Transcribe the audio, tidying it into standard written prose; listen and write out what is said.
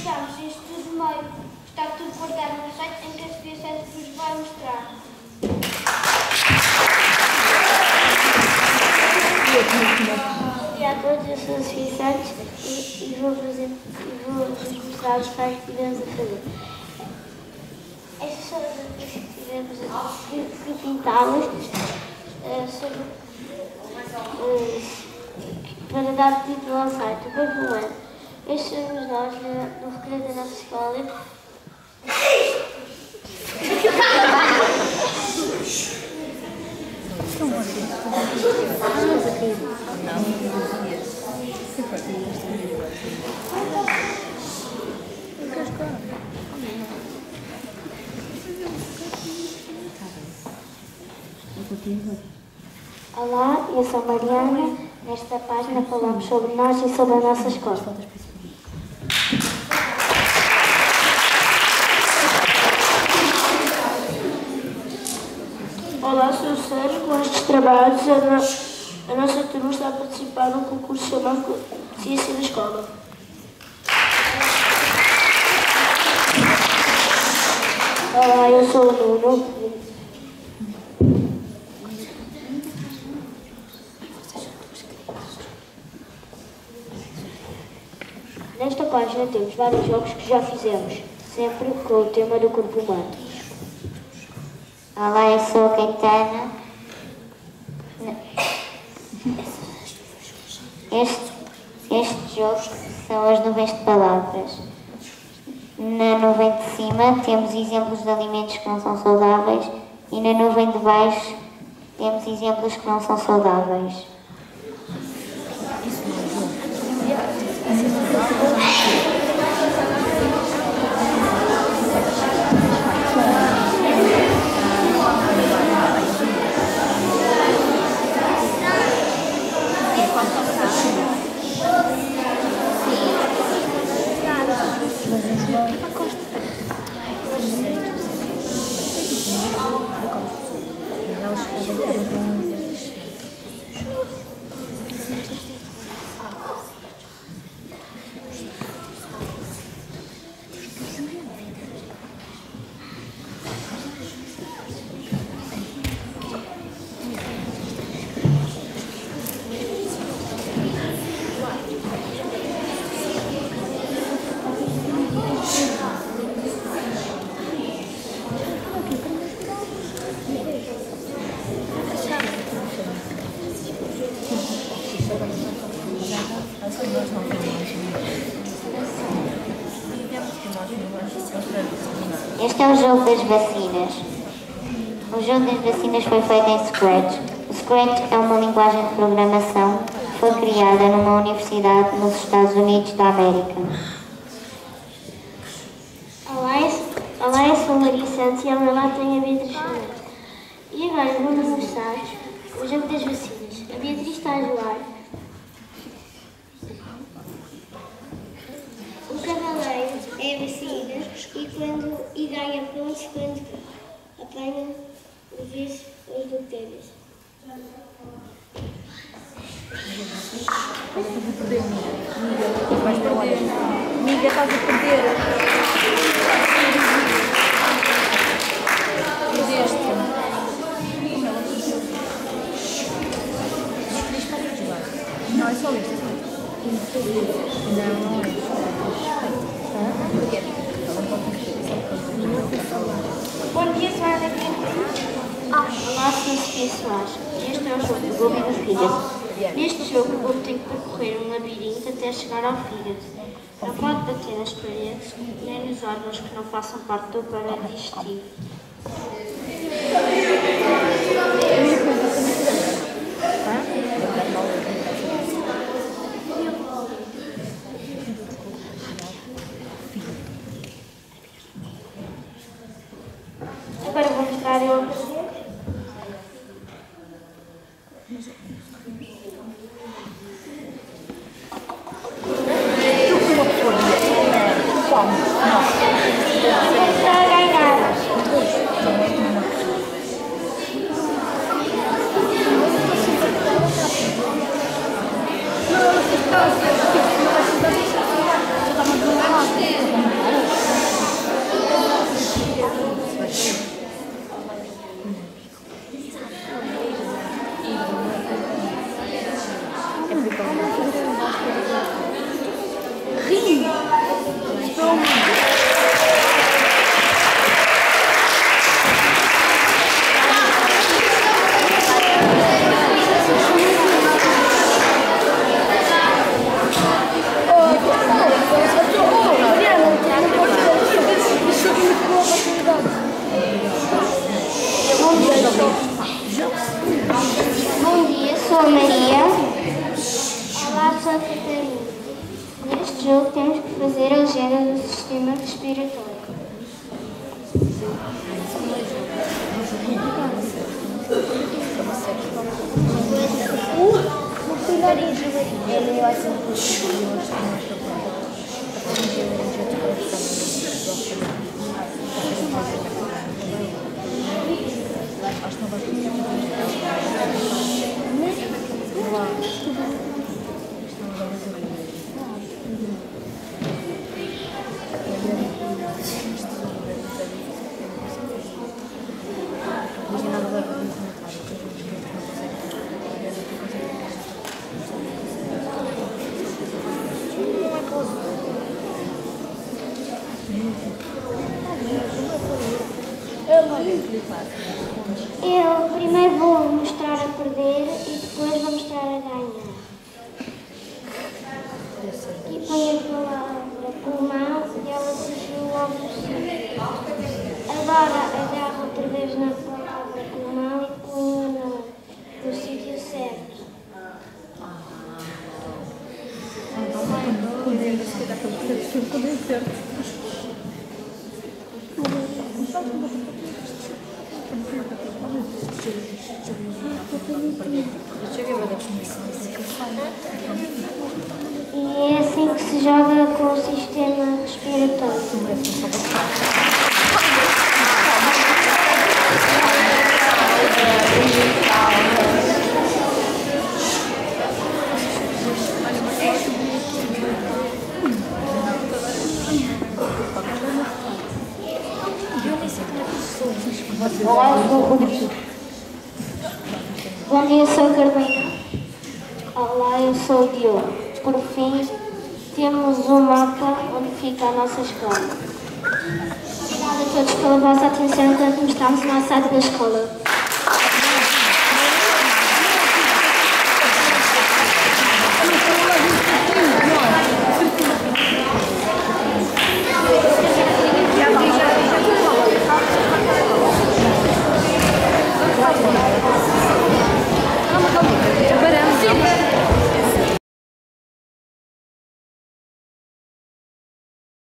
deixamos isto tudo meio. Está tudo guardado no site em que a Sofia Santos vos vai mostrar. Olá a todos, eu sou a Sofia Santos e vou-vos mostrar os pais que tivemos a fazer. Estas são as coisas que tivemos a pintá-las para dar título ao site. O corpo humano. Estes somos nós no recreio da nossa escola. Olá, eu sou Mariana. Nesta página falamos sobre nós e sobre a nossa escola. Olá, sou o Sérgio. Com estes trabalhos, a nossa turma está a participar num concurso chamado Ciência da Escola. Olá, eu sou o Nuno. Nesta página temos vários jogos que já fizemos, sempre com o tema do corpo humano. Olá, eu sou a Caetana. Estes jogos são as nuvens de palavras. Na nuvem de cima temos exemplos de alimentos que não são saudáveis e na nuvem de baixo temos exemplos que não são saudáveis. Este é o jogo das vacinas. O jogo das vacinas foi feito em Scratch. O Scratch é uma linguagem de programação que foi criada numa universidade nos Estados Unidos da América. Olá, eu sou a Maria Santos e ao meu lado tenho a Beatriz Fernandes. E agora vamos mostrar o jogo das vacinas. A Beatriz está a jogar. O cavaleiro é a vacina e ganha pontos quando apanha os bactérias. Vais perder. Miga, estás a perder. Perdeste. Não, é só este. Não é. Bom dia, senhora da Olá, sou a Sofia Soares. Este é o jogo do globo e do fígado. Neste jogo, o globo tem que percorrer um labirinto até chegar ao fígado. Não pode bater nas paredes nem nos órgãos que não façam parte do aparelho digestivo. Agora vou mostrar eu a fazer. Bom dia, sou a Maria. Olá, sou a Catarina. Neste jogo temos que fazer a legenda do sistema respiratório. Eu primeiro vou mostrar a perder e depois vou mostrar a ganhar. E põe a palavra com a mão e ela surgiu logo no sítio. Agora agarro outra vez na palavra com a mão e ponho no sítio certo. E é assim que se joga com o sistema respiratório. Olá, eu sou o Rodrigo. Bom dia, sou a Carolina. Olá, eu sou o Diogo. Por fim, temos um mapa onde fica a nossa escola. Obrigada a todos pela vossa atenção enquanto mostramos o nosso site da escola.